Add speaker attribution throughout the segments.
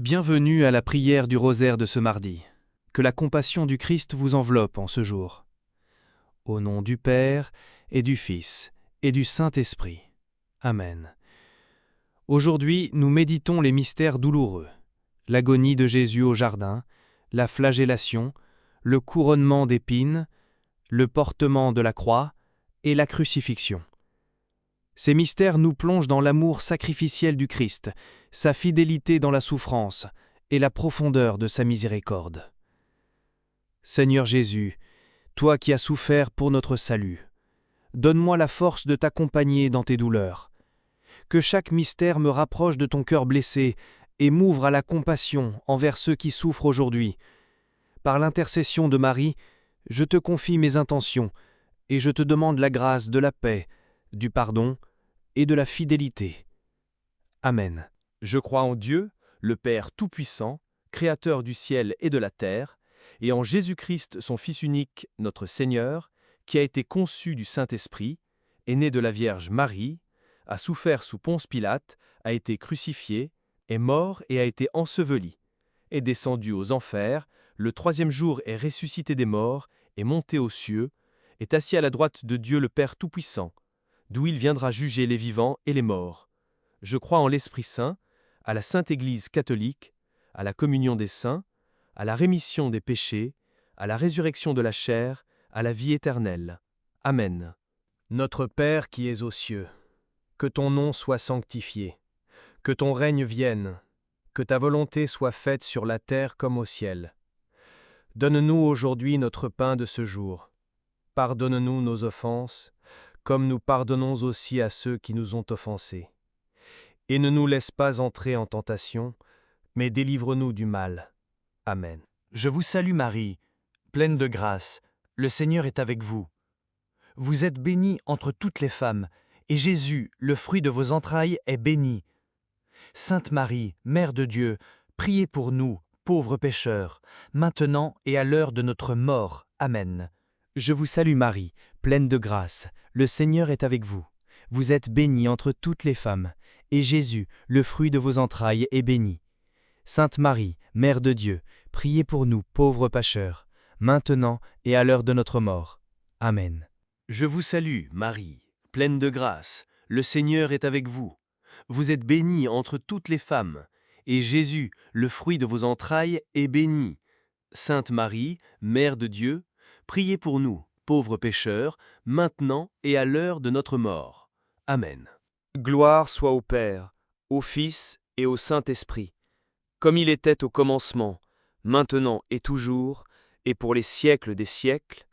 Speaker 1: Bienvenue à la prière du rosaire de ce mardi. Que la compassion du Christ vous enveloppe en ce jour. Au nom du Père, et du Fils, et du Saint-Esprit. Amen. Aujourd'hui, nous méditons les mystères douloureux. L'agonie de Jésus au jardin, la flagellation, le couronnement d'épines, le portement de la croix et la crucifixion. Ces mystères nous plongent dans l'amour sacrificiel du Christ, sa fidélité dans la souffrance et la profondeur de sa miséricorde. Seigneur Jésus, toi qui as souffert pour notre salut, donne-moi la force de t'accompagner dans tes douleurs. Que chaque mystère me rapproche de ton cœur blessé et m'ouvre à la compassion envers ceux qui souffrent aujourd'hui. Par l'intercession de Marie, je te confie mes intentions et je te demande la grâce de la paix, du pardon et de la fidélité. Amen.
Speaker 2: Je crois en Dieu, le Père Tout-Puissant, Créateur du ciel et de la terre, et en Jésus-Christ, son Fils unique, notre Seigneur, qui a été conçu du Saint-Esprit, est né de la Vierge Marie, a souffert sous Ponce Pilate, a été crucifié, est mort et a été enseveli, est descendu aux enfers, le troisième jour est ressuscité des morts, est monté aux cieux, est assis à la droite de Dieu le Père Tout-Puissant, d'où il viendra juger les vivants et les morts. Je crois en l'Esprit Saint, à la Sainte Église catholique, à la communion des saints, à la rémission des péchés, à la résurrection de la chair, à la vie éternelle. Amen.
Speaker 3: Notre Père qui es aux cieux, que ton nom soit sanctifié, que ton règne vienne, que ta volonté soit faite sur la terre comme au ciel. Donne-nous aujourd'hui notre pain de ce jour. Pardonne-nous nos offenses, comme nous pardonnons aussi à ceux qui nous ont offensés. Et ne nous laisse pas entrer en tentation, mais délivre-nous du mal. Amen.
Speaker 4: Je vous salue Marie, pleine de grâce, le Seigneur est avec vous. Vous êtes bénie entre toutes les femmes, et Jésus, le fruit de vos entrailles, est béni. Sainte Marie, Mère de Dieu, priez pour nous, pauvres pécheurs, maintenant et à l'heure de notre mort. Amen.
Speaker 5: Je vous salue Marie, pleine de grâce, le Seigneur est avec vous. Vous êtes bénie entre toutes les femmes, et Jésus, le fruit de vos entrailles, est béni. Sainte Marie, Mère de Dieu, priez pour nous, pauvres pécheurs, maintenant et à l'heure de notre mort. Amen.
Speaker 6: Je vous salue, Marie, pleine de grâce, le Seigneur est avec vous. Vous êtes bénie entre toutes les femmes, et Jésus, le fruit de vos entrailles, est béni. Sainte Marie, Mère de Dieu, priez pour nous, pauvres pécheurs, maintenant et à l'heure de notre mort. Amen.
Speaker 7: Gloire soit au Père, au Fils et au Saint-Esprit, comme il était au commencement, maintenant et toujours, et pour les siècles des siècles.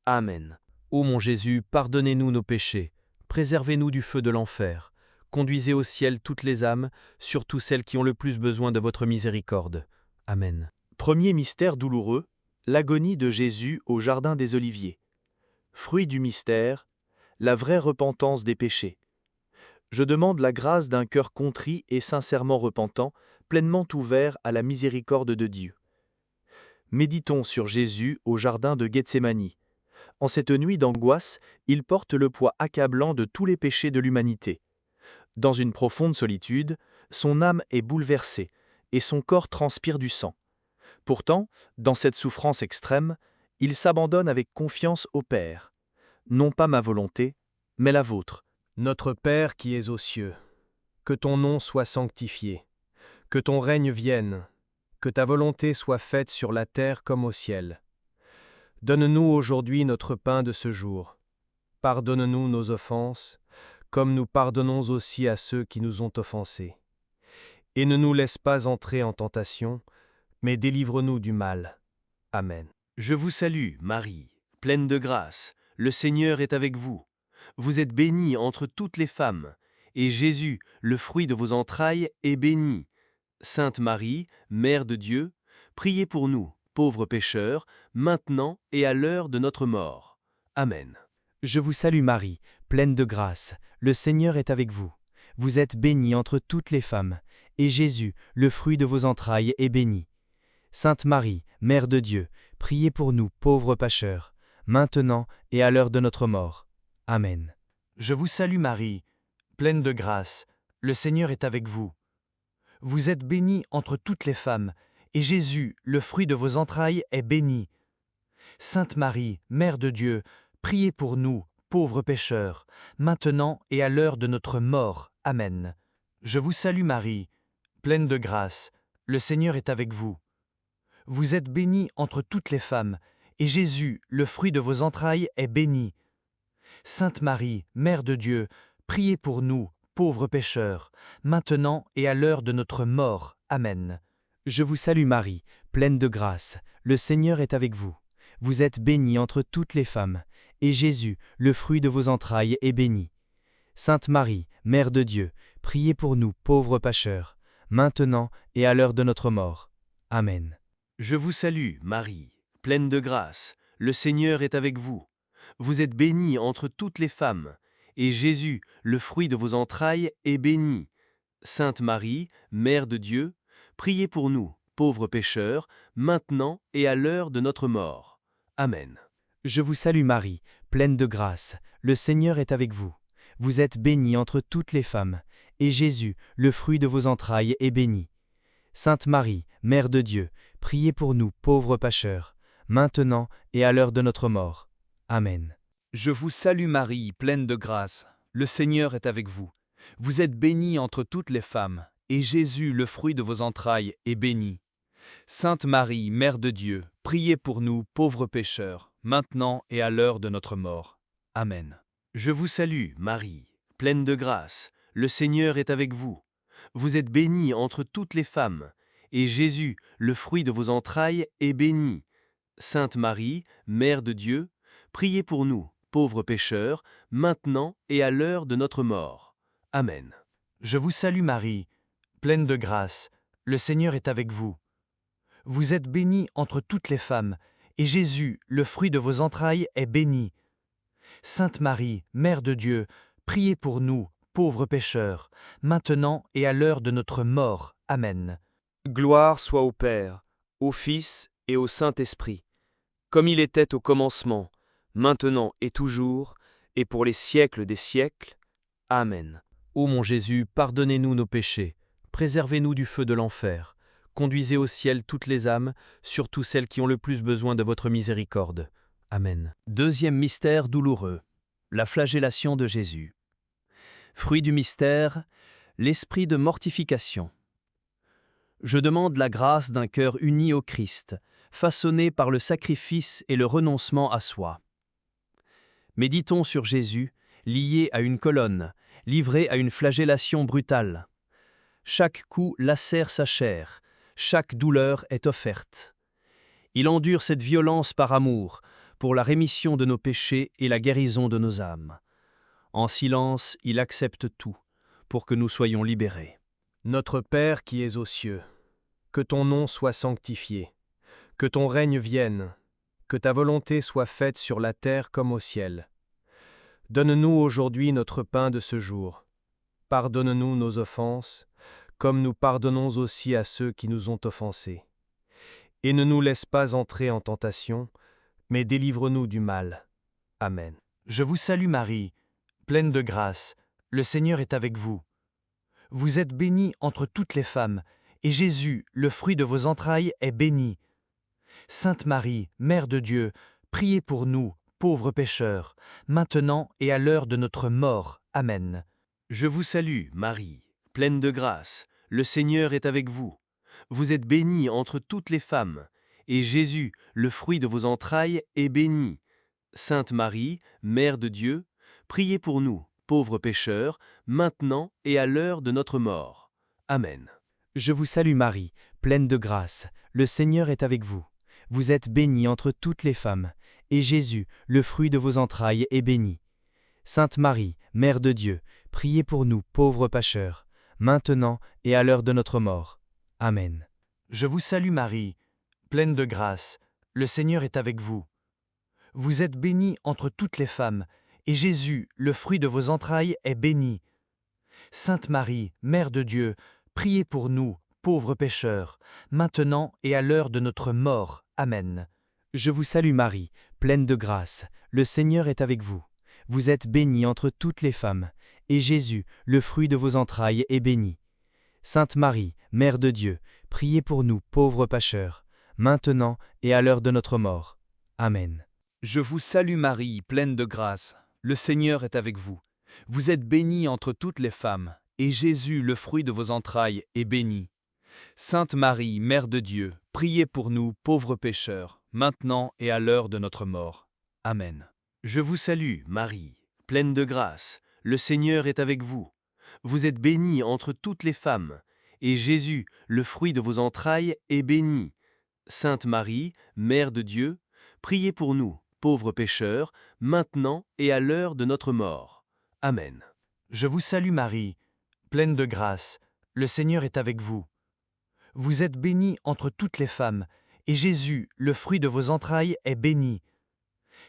Speaker 7: Amen.
Speaker 2: Ô mon Jésus, pardonnez-nous nos péchés, préservez-nous du feu de l'enfer, conduisez au ciel toutes les âmes, surtout celles qui ont le plus besoin de votre miséricorde. Amen.
Speaker 7: Premier mystère douloureux, l'agonie de Jésus au jardin des Oliviers. Fruit du mystère, la vraie repentance des péchés. Je demande la grâce d'un cœur contrit et sincèrement repentant, pleinement ouvert à la miséricorde de Dieu. Méditons sur Jésus au jardin de Gethsémani. En cette nuit d'angoisse, il porte le poids accablant de tous les péchés de l'humanité. Dans une profonde solitude, son âme est bouleversée et son corps transpire du sang. Pourtant, dans cette souffrance extrême, il s'abandonne avec confiance au Père. Non pas ma volonté, mais la vôtre.
Speaker 3: Notre Père qui es aux cieux, que ton nom soit sanctifié, que ton règne vienne, que ta volonté soit faite sur la terre comme au ciel. Donne-nous aujourd'hui notre pain de ce jour. Pardonne-nous nos offenses, comme nous pardonnons aussi à ceux qui nous ont offensés. Et ne nous laisse pas entrer en tentation, mais délivre-nous du mal. Amen.
Speaker 6: Je vous salue, Marie, pleine de grâce, le Seigneur est avec vous. Vous êtes bénie entre toutes les femmes, et Jésus, le fruit de vos entrailles, est béni. Sainte Marie, Mère de Dieu, priez pour nous, pauvres pécheurs, maintenant et à l'heure de notre mort. Amen.
Speaker 5: Je vous salue Marie, pleine de grâce, le Seigneur est avec vous. Vous êtes bénie entre toutes les femmes, et Jésus, le fruit de vos entrailles, est béni. Sainte Marie, Mère de Dieu, priez pour nous, pauvres pécheurs, maintenant et à l'heure de notre mort. Amen.
Speaker 4: Je vous salue Marie, pleine de grâce, le Seigneur est avec vous. Vous êtes bénie entre toutes les femmes, et Jésus, le fruit de vos entrailles, est béni. Sainte Marie, Mère de Dieu, priez pour nous, pauvres pécheurs, maintenant et à l'heure de notre mort. Amen. Je vous salue Marie, pleine de grâce, le Seigneur est avec vous. Vous êtes bénie entre toutes les femmes, et Jésus, le fruit de vos entrailles, est béni. Sainte Marie, Mère de Dieu, priez pour nous, pauvres pécheurs, maintenant et à l'heure de notre mort. Amen.
Speaker 5: Je vous salue Marie, pleine de grâce, le Seigneur est avec vous. Vous êtes bénie entre toutes les femmes, et Jésus, le fruit de vos entrailles, est béni. Sainte Marie, Mère de Dieu, priez pour nous, pauvres pécheurs, maintenant et à l'heure de notre mort. Amen.
Speaker 6: Je vous salue, Marie, pleine de grâce, le Seigneur est avec vous. Vous êtes bénie entre toutes les femmes, et Jésus, le fruit de vos entrailles, est béni. Sainte Marie, Mère de Dieu, priez pour nous, pauvres pécheurs, maintenant et à l'heure de notre mort. Amen.
Speaker 5: Je vous salue Marie, pleine de grâce, le Seigneur est avec vous. Vous êtes bénie entre toutes les femmes, et Jésus, le fruit de vos entrailles, est béni. Sainte Marie, Mère de Dieu, priez pour nous, pauvres pécheurs, maintenant et à l'heure de notre mort. Amen.
Speaker 8: Je vous salue Marie, pleine de grâce, le Seigneur est avec vous. Vous êtes bénie entre toutes les femmes, et Jésus, le fruit de vos entrailles, est béni. Sainte Marie, Mère de Dieu, priez pour nous, pauvres pécheurs, maintenant et à l'heure de notre mort. Amen.
Speaker 6: Je vous salue, Marie, pleine de grâce, le Seigneur est avec vous. Vous êtes bénie entre toutes les femmes, et Jésus, le fruit de vos entrailles, est béni. Sainte Marie, Mère de Dieu, priez pour nous, pauvres pécheurs, maintenant et à l'heure de notre mort. Amen.
Speaker 4: Je vous salue Marie, pleine de grâce, le Seigneur est avec vous. Vous êtes bénie entre toutes les femmes, et Jésus, le fruit de vos entrailles, est béni. Sainte Marie, Mère de Dieu, priez pour nous, pauvres pécheurs, maintenant et à l'heure de notre mort. Amen.
Speaker 9: Gloire soit au Père, au Fils et au Saint-Esprit, comme il était au commencement, maintenant et toujours, et pour les siècles des siècles. Amen.
Speaker 2: Ô mon Jésus, pardonnez-nous nos péchés, préservez-nous du feu de l'enfer, conduisez au ciel toutes les âmes, surtout celles qui ont le plus besoin de votre miséricorde. Amen.
Speaker 7: Deuxième mystère douloureux, la flagellation de Jésus. Fruit du mystère, l'esprit de mortification. Je demande la grâce d'un cœur uni au Christ, façonné par le sacrifice et le renoncement à soi. Méditons sur Jésus, lié à une colonne, livré à une flagellation brutale. Chaque coup lacère sa chair, chaque douleur est offerte. Il endure cette violence par amour, pour la rémission de nos péchés et la guérison de nos âmes. En silence, il accepte tout, pour que nous soyons libérés.
Speaker 3: Notre Père qui es aux cieux, que ton nom soit sanctifié, que ton règne vienne, que ta volonté soit faite sur la terre comme au ciel. Donne-nous aujourd'hui notre pain de ce jour. Pardonne-nous nos offenses, comme nous pardonnons aussi à ceux qui nous ont offensés. Et ne nous laisse pas entrer en tentation, mais délivre-nous du mal. Amen.
Speaker 4: Je vous salue Marie, pleine de grâce, le Seigneur est avec vous. Vous êtes bénie entre toutes les femmes, et Jésus, le fruit de vos entrailles, est béni. Sainte Marie, Mère de Dieu, priez pour nous, pauvres pécheurs, maintenant et à l'heure de notre mort. Amen.
Speaker 6: Je vous salue, Marie, pleine de grâce, le Seigneur est avec vous. Vous êtes bénie entre toutes les femmes, et Jésus, le fruit de vos entrailles, est béni. Sainte Marie, Mère de Dieu, priez pour nous, pauvres pécheurs, maintenant et à l'heure de notre mort. Amen.
Speaker 5: Je vous salue Marie, pleine de grâce, le Seigneur est avec vous. Vous êtes bénie entre toutes les femmes, et Jésus, le fruit de vos entrailles, est béni. Sainte Marie, Mère de Dieu, priez pour nous, pauvres pécheurs, maintenant et à l'heure de notre mort. Amen.
Speaker 4: Je vous salue Marie, pleine de grâce, le Seigneur est avec vous. Vous êtes bénie entre toutes les femmes, et Jésus, le fruit de vos entrailles, est béni. Sainte Marie, Mère de Dieu, priez pour nous, pauvres pécheurs, maintenant et à l'heure de notre mort. Amen.
Speaker 5: Je vous salue Marie, pleine de grâce, le Seigneur est avec vous. Vous êtes bénie entre toutes les femmes, et Jésus, le fruit de vos entrailles, est béni. Sainte Marie, Mère de Dieu, priez pour nous pauvres pécheurs, maintenant et à l'heure de notre mort. Amen.
Speaker 8: Je vous salue Marie, pleine de grâce. Le Seigneur est avec vous. Vous êtes bénie entre toutes les femmes, et Jésus, le fruit de vos entrailles, est béni. Sainte Marie, Mère de Dieu, priez pour nous pauvres pécheurs, maintenant et à l'heure de notre mort. Amen.
Speaker 6: Je vous salue, Marie, pleine de grâce. Le Seigneur est avec vous. Vous êtes bénie entre toutes les femmes, et Jésus, le fruit de vos entrailles, est béni. Sainte Marie, Mère de Dieu, priez pour nous, pauvres pécheurs, maintenant et à l'heure de notre mort. Amen.
Speaker 4: Je vous salue Marie, pleine de grâce, le Seigneur est avec vous. Vous êtes bénie entre toutes les femmes, et Jésus, le fruit de vos entrailles, est béni.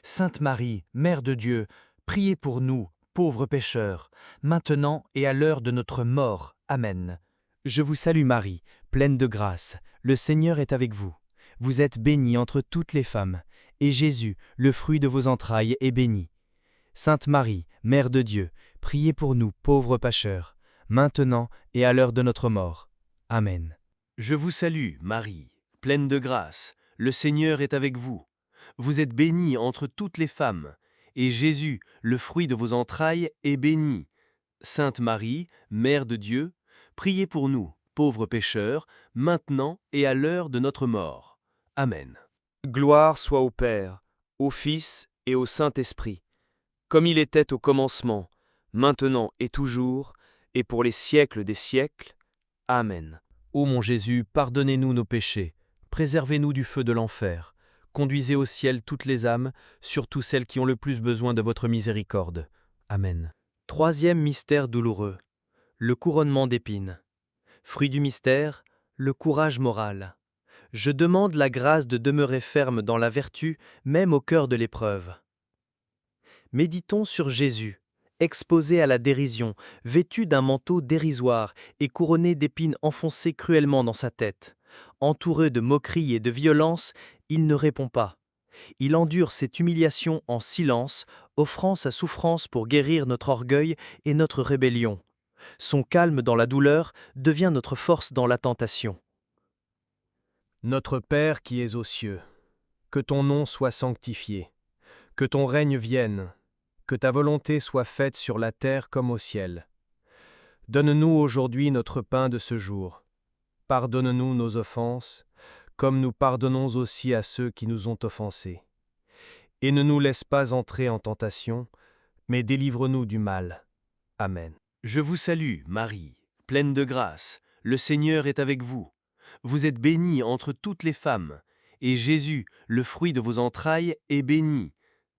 Speaker 4: Sainte Marie, Mère de Dieu, priez pour nous, pauvres pécheurs, maintenant et à l'heure de notre mort. Amen.
Speaker 5: Je vous salue Marie, pleine de grâce, le Seigneur est avec vous. Vous êtes bénie entre toutes les femmes, et Jésus, le fruit de vos entrailles, est béni. Sainte Marie, Mère de Dieu, priez pour nous pauvres pécheurs, maintenant et à l'heure de notre mort. Amen.
Speaker 6: Je vous salue, Marie, pleine de grâce. Le Seigneur est avec vous. Vous êtes bénie entre toutes les femmes, et Jésus, le fruit de vos entrailles, est béni. Sainte Marie, Mère de Dieu, priez pour nous, pauvres pécheurs, maintenant et à l'heure de notre mort. Amen.
Speaker 9: Gloire soit au Père, au Fils et au Saint-Esprit, comme il était au commencement, maintenant et toujours, et pour les siècles des siècles. Amen.
Speaker 2: Ô mon Jésus, pardonnez-nous nos péchés, préservez-nous du feu de l'enfer, conduisez au ciel toutes les âmes, surtout celles qui ont le plus besoin de votre miséricorde. Amen.
Speaker 3: Troisième mystère douloureux, le couronnement d'épines. Fruit du mystère, le courage moral. Je demande la grâce de demeurer ferme dans la vertu, même au cœur de l'épreuve. Méditons sur Jésus, exposé à la dérision, vêtu d'un manteau dérisoire et couronné d'épines enfoncées cruellement dans sa tête. Entouré de moqueries et de violences, il ne répond pas. Il endure cette humiliation en silence, offrant sa souffrance pour guérir notre orgueil et notre rébellion. Son calme dans la douleur devient notre force dans la tentation. Notre Père qui es aux cieux, que ton nom soit sanctifié, que ton règne vienne, que ta volonté soit faite sur la terre comme au ciel. Donne-nous aujourd'hui notre pain de ce jour. Pardonne-nous nos offenses, comme nous pardonnons aussi à ceux qui nous ont offensés. Et ne nous laisse pas entrer en tentation, mais délivre-nous du mal. Amen.
Speaker 6: Je vous salue, Marie, pleine de grâce. Le Seigneur est avec vous. Vous êtes bénie entre toutes les femmes, et Jésus, le fruit de vos entrailles, est béni.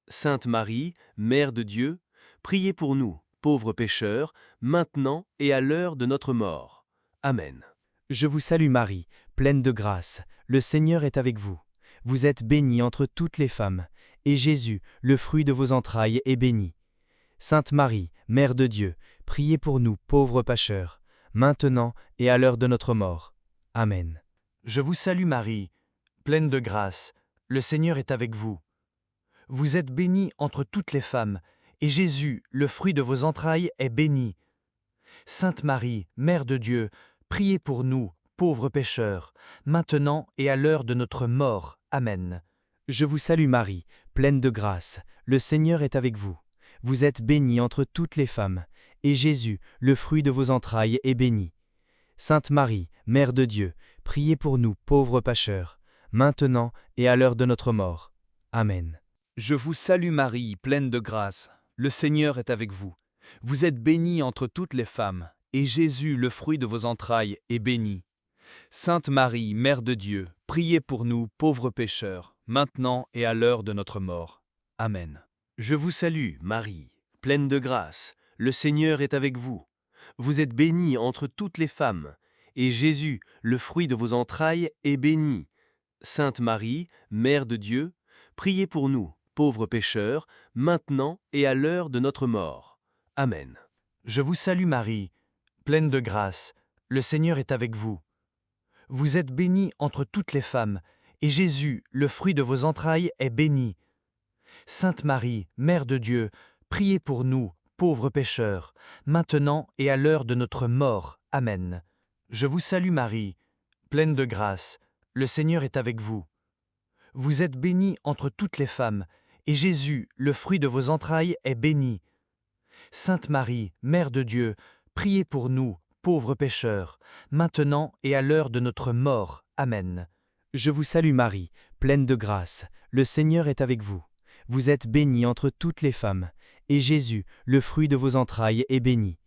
Speaker 6: Sainte Marie, Mère de Dieu, priez pour nous, pauvres pécheurs, maintenant et à l'heure de notre mort. Amen.
Speaker 5: Je vous salue Marie, pleine de grâce, le Seigneur est avec vous. Vous êtes bénie entre toutes les femmes, et Jésus, le fruit de vos entrailles, est béni. Sainte Marie, Mère de Dieu, priez pour nous pauvres pécheurs, maintenant et à l'heure de notre mort. Amen.
Speaker 4: Je vous salue Marie, pleine de grâce, le Seigneur est avec vous. Vous êtes bénie entre toutes les femmes, et Jésus, le fruit de vos entrailles, est béni. Sainte Marie, Mère de Dieu, priez pour nous, pauvres pécheurs, maintenant et à l'heure de notre mort. Amen.
Speaker 5: Je vous salue Marie, pleine de grâce, le Seigneur est avec vous. Vous êtes bénie entre toutes les femmes, et Jésus, le fruit de vos entrailles, est béni. Sainte Marie, Mère de Dieu, priez pour nous pauvres pécheurs, maintenant et à l'heure de notre mort. Amen.
Speaker 8: Je vous salue Marie, pleine de grâce. Le Seigneur est avec vous. Vous êtes bénie entre toutes les femmes, et Jésus, le fruit de vos entrailles, est béni. Sainte Marie, Mère de Dieu, priez pour nous pauvres pécheurs, maintenant et à l'heure de notre mort. Amen.
Speaker 6: Je vous salue, Marie, pleine de grâce. Le Seigneur est avec vous. Vous êtes bénie entre toutes les femmes, et Jésus, le fruit de vos entrailles, est béni. Sainte Marie, Mère de Dieu, priez pour nous, pauvres pécheurs, maintenant et à l'heure de notre mort. Amen.
Speaker 4: Je vous salue Marie, pleine de grâce, le Seigneur est avec vous. Vous êtes bénie entre toutes les femmes, et Jésus, le fruit de vos entrailles, est béni. Sainte Marie, Mère de Dieu, priez pour nous, pauvres pécheurs, maintenant et à l'heure de notre mort. Amen. Je vous salue Marie, pleine de grâce, le Seigneur est avec vous. Vous êtes bénie entre toutes les femmes, et Jésus, le fruit de vos entrailles, est béni. Sainte Marie, Mère de Dieu, priez pour nous, pauvres pécheurs, maintenant et à l'heure de notre mort. Amen.
Speaker 5: Je vous salue Marie, pleine de grâce, le Seigneur est avec vous. Vous êtes bénie entre toutes les femmes, et Jésus, le fruit de vos entrailles, est béni.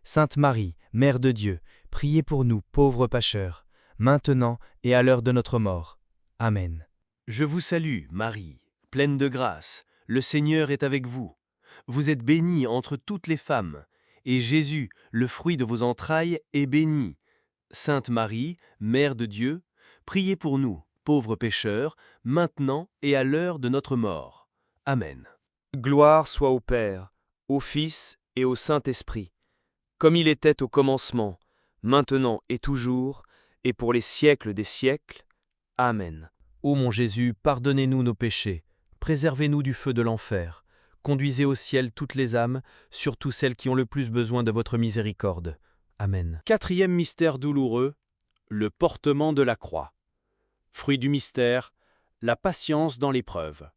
Speaker 5: Sainte Marie, Mère de Dieu, priez pour nous, pauvres pécheurs, maintenant et à l'heure de notre mort. Amen.
Speaker 6: Je vous salue, Marie, pleine de grâce, le Seigneur est avec vous. Vous êtes bénie entre toutes les femmes, et Jésus, le fruit de vos entrailles, est béni. Sainte Marie, Mère de Dieu, priez pour nous, pauvres pécheurs, maintenant et à l'heure de notre mort. Amen.
Speaker 9: Gloire soit au Père, au Fils et au Saint-Esprit, comme il était au commencement, maintenant et toujours, et pour les siècles des siècles. Amen.
Speaker 2: Ô mon Jésus, pardonnez-nous nos péchés, préservez-nous du feu de l'enfer, conduisez au ciel toutes les âmes, surtout celles qui ont le plus besoin de votre miséricorde. Amen.
Speaker 8: Quatrième mystère douloureux, le portement de la croix. Fruit du mystère, la patience dans l'épreuve.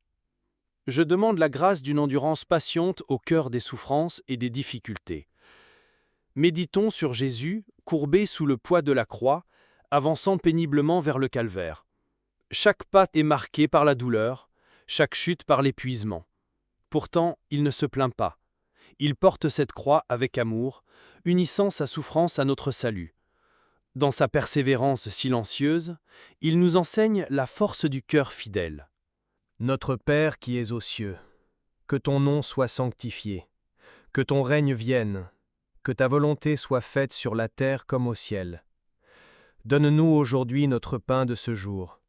Speaker 8: Je demande la grâce d'une endurance patiente au cœur des souffrances et des difficultés. Méditons sur Jésus, courbé sous le poids de la croix, avançant péniblement vers le calvaire. Chaque pas est marqué par la douleur, chaque chute par l'épuisement. Pourtant, il ne se plaint pas. Il porte cette croix avec amour, unissant sa souffrance à notre salut. Dans sa persévérance silencieuse, il nous enseigne la force du cœur fidèle.
Speaker 3: Notre Père qui es aux cieux, que ton nom soit sanctifié, que ton règne vienne, que ta volonté soit faite sur la terre comme au ciel. Donne-nous aujourd'hui notre pain de ce jour.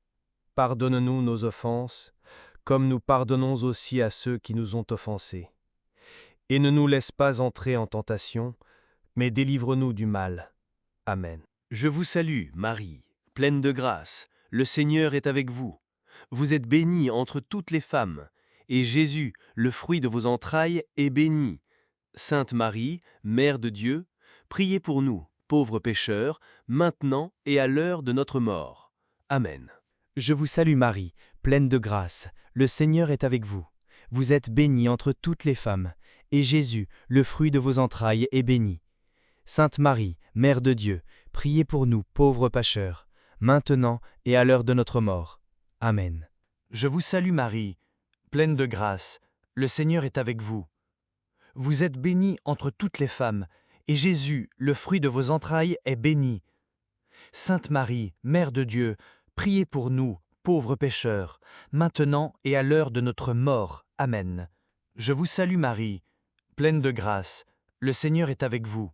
Speaker 3: Pardonne-nous nos offenses, comme nous pardonnons aussi à ceux qui nous ont offensés. Et ne nous laisse pas entrer en tentation, mais délivre-nous du mal. Amen.
Speaker 6: Je vous salue, Marie, pleine de grâce, le Seigneur est avec vous. Vous êtes bénie entre toutes les femmes, et Jésus, le fruit de vos entrailles, est béni. Sainte Marie, Mère de Dieu, priez pour nous, pauvres pécheurs, maintenant et à l'heure de notre mort. Amen.
Speaker 5: Je vous salue Marie, pleine de grâce, le Seigneur est avec vous. Vous êtes bénie entre toutes les femmes, et Jésus, le fruit de vos entrailles, est béni. Sainte Marie, Mère de Dieu, priez pour nous, pauvres pécheurs, maintenant et à l'heure de notre mort. Amen.
Speaker 4: Je vous salue Marie, pleine de grâce, le Seigneur est avec vous. Vous êtes bénie entre toutes les femmes, et Jésus, le fruit de vos entrailles, est béni. Sainte Marie, Mère de Dieu, priez pour nous, pauvres pécheurs, maintenant et à l'heure de notre mort. Amen. Je vous salue Marie, pleine de grâce, le Seigneur est avec vous.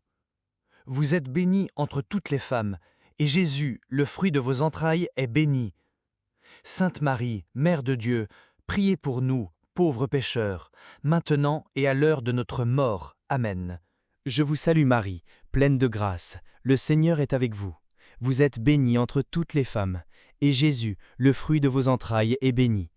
Speaker 4: Vous êtes bénie entre toutes les femmes, et Jésus, le fruit de vos entrailles, est béni. Sainte Marie, Mère de Dieu, priez pour nous, pauvres pécheurs, maintenant et à l'heure de notre mort. Amen.
Speaker 5: Je vous salue Marie, pleine de grâce, le Seigneur est avec vous. Vous êtes bénie entre toutes les femmes, et Jésus, le fruit de vos entrailles, est béni.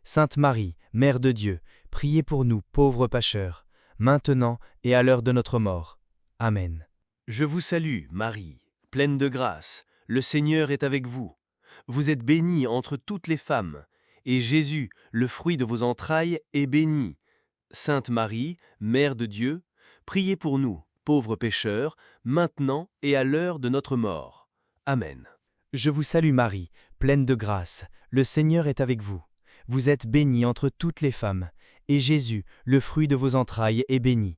Speaker 5: Sainte Marie, Mère de Dieu, priez pour nous, pauvres pécheurs, maintenant et à l'heure de notre mort. Amen.
Speaker 6: Je vous salue, Marie, pleine de grâce, le Seigneur est avec vous. Vous êtes bénie entre toutes les femmes, et Jésus, le fruit de vos entrailles, est béni. Sainte Marie, Mère de Dieu, priez pour nous, pauvres pécheurs, maintenant et à l'heure de notre mort. Amen.
Speaker 5: Je vous salue Marie, pleine de grâce, le Seigneur est avec vous. Vous êtes bénie entre toutes les femmes, et Jésus, le fruit de vos entrailles, est béni.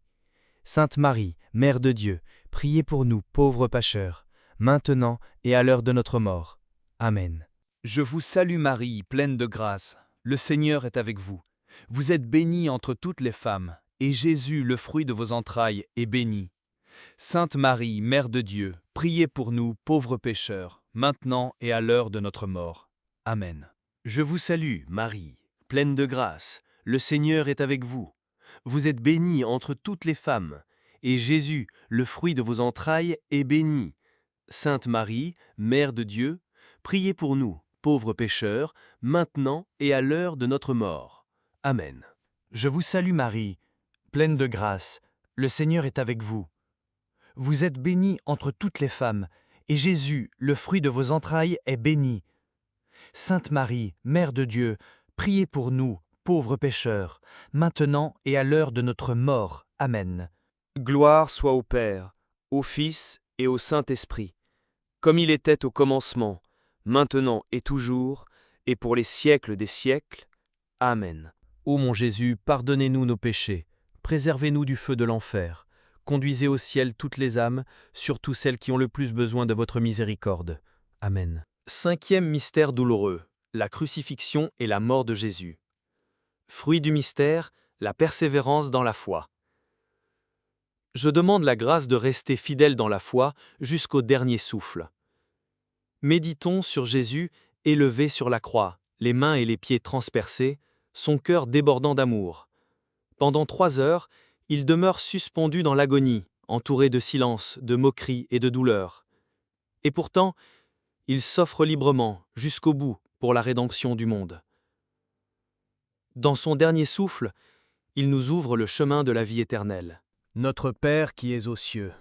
Speaker 5: Sainte Marie, Mère de Dieu, priez pour nous, pauvres pécheurs, maintenant et à l'heure de notre mort. Amen.
Speaker 8: Je vous salue Marie, pleine de grâce, le Seigneur est avec vous. Vous êtes bénie entre toutes les femmes, et Jésus, le fruit de vos entrailles, est béni. Sainte Marie, Mère de Dieu, priez pour nous, pauvres pécheurs, maintenant et à l'heure de notre mort. Amen.
Speaker 6: Je vous salue, Marie, pleine de grâce, le Seigneur est avec vous. Vous êtes bénie entre toutes les femmes, et Jésus, le fruit de vos entrailles, est béni. Sainte Marie, Mère de Dieu, priez pour nous, pauvres pécheurs, maintenant et à l'heure de notre mort. Amen.
Speaker 4: Je vous salue Marie, pleine de grâce, le Seigneur est avec vous. Vous êtes bénie entre toutes les femmes, et Jésus, le fruit de vos entrailles, est béni. Sainte Marie, Mère de Dieu, priez pour nous, pauvres pécheurs, maintenant et à l'heure de notre mort. Amen.
Speaker 9: Gloire soit au Père, au Fils et au Saint-Esprit, comme il était au commencement, maintenant et toujours, et pour les siècles des siècles. Amen.
Speaker 2: Ô mon Jésus, pardonnez-nous nos péchés, préservez-nous du feu de l'enfer, conduisez au ciel toutes les âmes, surtout celles qui ont le plus besoin de votre miséricorde. Amen.
Speaker 6: Cinquième mystère douloureux, la crucifixion et la mort de Jésus. Fruit du mystère, la persévérance dans la foi. Je demande la grâce de rester fidèle dans la foi jusqu'au dernier souffle. Méditons sur Jésus élevé sur la croix, les mains et les pieds transpercés, son cœur débordant d'amour. Pendant 3 heures, il demeure suspendu dans l'agonie, entouré de silence, de moqueries et de douleur. Et pourtant, il s'offre librement, jusqu'au bout, pour la rédemption du monde. Dans son dernier souffle, il nous ouvre le chemin de la vie éternelle.
Speaker 3: Notre Père qui es aux cieux,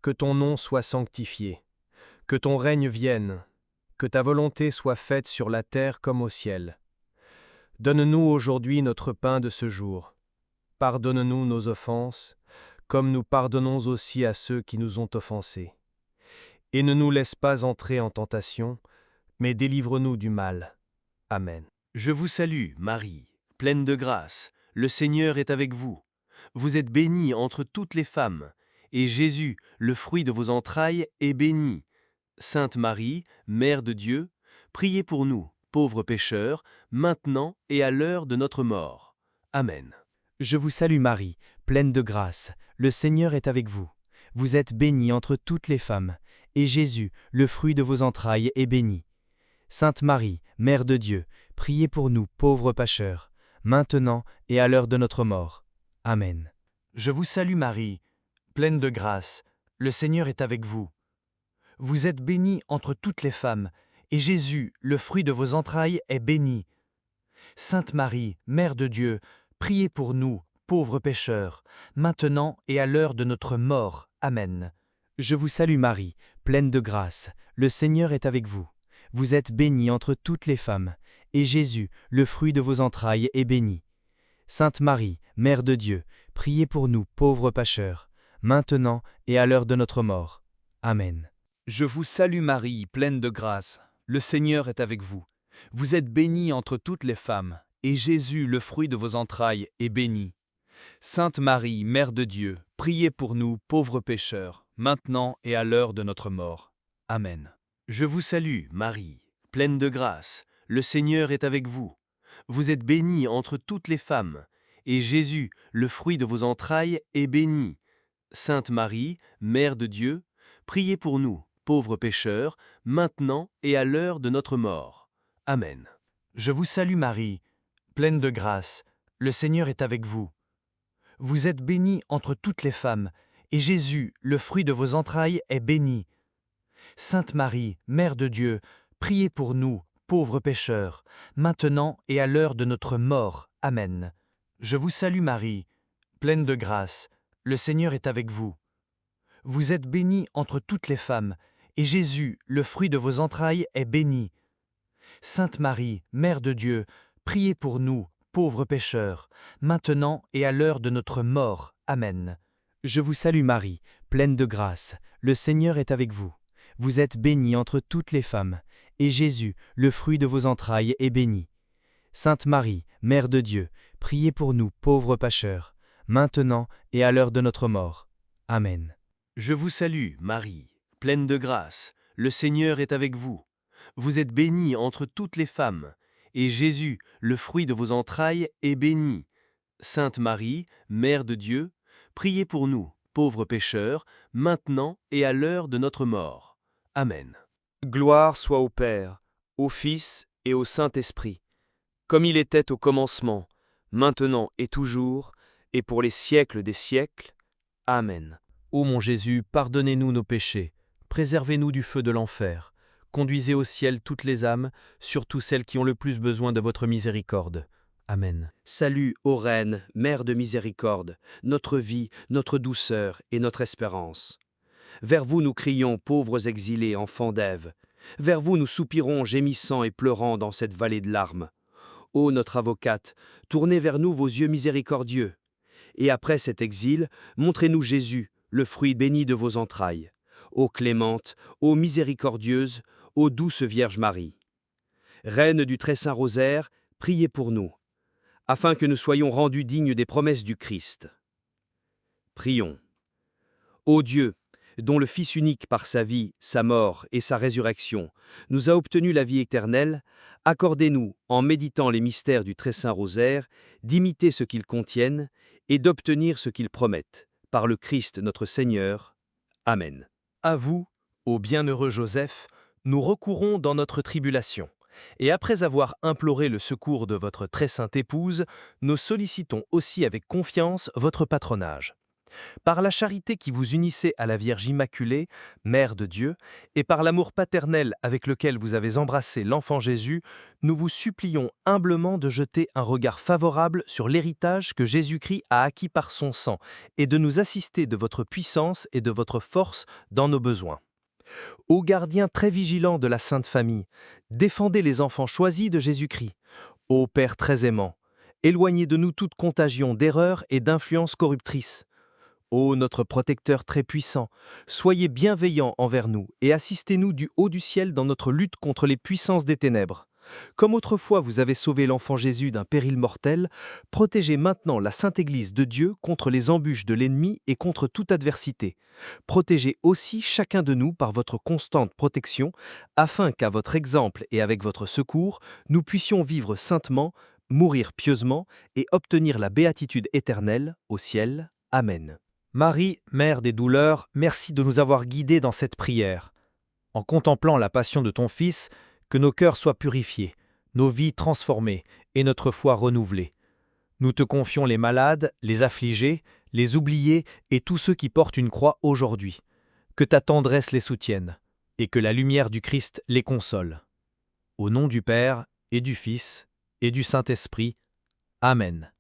Speaker 3: que ton nom soit sanctifié, que ton règne vienne, que ta volonté soit faite sur la terre comme au ciel. Donne-nous aujourd'hui notre pain de ce jour. Pardonne-nous nos offenses, comme nous pardonnons aussi à ceux qui nous ont offensés. Et ne nous laisse pas entrer en tentation, mais délivre-nous du mal. Amen.
Speaker 6: Je vous salue, Marie, pleine de grâce, le Seigneur est avec vous. Vous êtes bénie entre toutes les femmes, et Jésus, le fruit de vos entrailles, est béni. Sainte Marie, Mère de Dieu, priez pour nous, pauvres pécheurs, maintenant et à l'heure de notre mort. Amen.
Speaker 5: Je vous salue Marie, pleine de grâce, le Seigneur est avec vous. Vous êtes bénie entre toutes les femmes, et Jésus, le fruit de vos entrailles, est béni. Sainte Marie, Mère de Dieu, priez pour nous, pauvres pécheurs, maintenant et à l'heure de notre mort. Amen.
Speaker 4: Je vous salue Marie, pleine de grâce, le Seigneur est avec vous. Vous êtes bénie entre toutes les femmes, et Jésus, le fruit de vos entrailles, est béni. Sainte Marie, Mère de Dieu, priez pour nous, pauvres pécheurs, maintenant et à l'heure de notre mort. Amen.
Speaker 5: Je vous salue Marie, pleine de grâce, le Seigneur est avec vous. Vous êtes bénie entre toutes les femmes, et Jésus, le fruit de vos entrailles, est béni. Sainte Marie, Mère de Dieu, priez pour nous, pauvres pécheurs, maintenant et à l'heure de notre mort. Amen.
Speaker 8: Je vous salue Marie, pleine de grâce, le Seigneur est avec vous. Vous êtes bénie entre toutes les femmes, et Jésus, le fruit de vos entrailles, est béni. Sainte Marie, Mère de Dieu, priez pour nous, pauvres pécheurs, maintenant et à l'heure de notre mort. Amen.
Speaker 6: Je vous salue, Marie, pleine de grâce, le Seigneur est avec vous. Vous êtes bénie entre toutes les femmes, et Jésus, le fruit de vos entrailles, est béni. Sainte Marie, Mère de Dieu, priez pour nous, pauvres pécheurs, maintenant et à l'heure de notre mort. Amen.
Speaker 4: Je vous salue Marie, pleine de grâce, le Seigneur est avec vous. Vous êtes bénie entre toutes les femmes, et Jésus, le fruit de vos entrailles, est béni. Sainte Marie, Mère de Dieu, priez pour nous, pauvres pécheurs, maintenant et à l'heure de notre mort. Amen. Je vous salue Marie, pleine de grâce, le Seigneur est avec vous. Vous êtes bénie entre toutes les femmes, et Jésus, le fruit de vos entrailles, est béni. Sainte Marie, Mère de Dieu, priez pour nous, pauvres pécheurs, maintenant et à l'heure de notre mort. Amen.
Speaker 5: Je vous salue Marie, pleine de grâce, le Seigneur est avec vous. Vous êtes bénie entre toutes les femmes, et Jésus, le fruit de vos entrailles, est béni. Sainte Marie, Mère de Dieu, priez pour nous, pauvres pécheurs, maintenant et à l'heure de notre mort. Amen.
Speaker 6: Je vous salue, Marie, pleine de grâce, le Seigneur est avec vous. Vous êtes bénie entre toutes les femmes, et Jésus, le fruit de vos entrailles, est béni. Sainte Marie, Mère de Dieu, priez pour nous, pauvres pécheurs, maintenant et à l'heure de notre mort. Amen.
Speaker 9: Gloire soit au Père, au Fils et au Saint-Esprit, comme il était au commencement, maintenant et toujours, et pour les siècles des siècles. Amen.
Speaker 2: Ô mon Jésus, pardonnez-nous nos péchés, préservez-nous du feu de l'enfer, conduisez au ciel toutes les âmes, surtout celles qui ont le plus besoin de votre miséricorde. Amen.
Speaker 10: Salut, ô Reine, Mère de miséricorde, notre vie, notre douceur et notre espérance.
Speaker 9: Vers vous nous crions, pauvres exilés, enfants d'Ève. Vers vous nous soupirons, gémissant et pleurant dans cette vallée de larmes. Ô notre avocate, tournez vers nous vos yeux miséricordieux. Et après cet exil, montrez-nous Jésus, le fruit béni de vos entrailles. Ô clémente, ô miséricordieuse, ô douce Vierge Marie. Reine du très saint rosaire, priez pour nous, afin que nous soyons rendus dignes des promesses du Christ. Prions. Ô Dieu, dont le Fils unique par sa vie, sa mort et sa résurrection nous a obtenu la vie éternelle, accordez-nous, en méditant les mystères du très saint rosaire, d'imiter ce qu'ils contiennent et d'obtenir ce qu'ils promettent, par le Christ notre Seigneur. Amen.
Speaker 2: À vous, ô bienheureux Joseph, nous recourons dans notre tribulation. Et après avoir imploré le secours de votre très sainte épouse, nous sollicitons aussi avec confiance votre patronage. Par la charité qui vous unissait à la Vierge Immaculée, Mère de Dieu, et par l'amour paternel avec lequel vous avez embrassé l'enfant Jésus, nous vous supplions humblement de jeter un regard favorable sur l'héritage que Jésus-Christ a acquis par son sang, et de nous assister de votre puissance et de votre force dans nos besoins. Ô gardien très vigilant de la Sainte Famille, défendez les enfants choisis de Jésus-Christ. Ô Père très aimant, éloignez de nous toute contagion d'erreurs et d'influences corruptrices. Ô notre protecteur très puissant, soyez bienveillant envers nous et assistez-nous du haut du ciel dans notre lutte contre les puissances des ténèbres. Comme autrefois vous avez sauvé l'enfant Jésus d'un péril mortel, protégez maintenant la Sainte Église de Dieu contre les embûches de l'ennemi et contre toute adversité. Protégez aussi chacun de nous par votre constante protection, afin qu'à votre exemple et avec votre secours, nous puissions vivre saintement, mourir pieusement et obtenir la béatitude éternelle au ciel. Amen.
Speaker 3: Marie, Mère des douleurs, merci de nous avoir guidés dans cette prière. En contemplant la passion de ton Fils, que nos cœurs soient purifiés, nos vies transformées et notre foi renouvelée. Nous te confions les malades, les affligés, les oubliés et tous ceux qui portent une croix aujourd'hui. Que ta tendresse les soutienne et que la lumière du Christ les console. Au nom du Père et du Fils et du Saint-Esprit. Amen.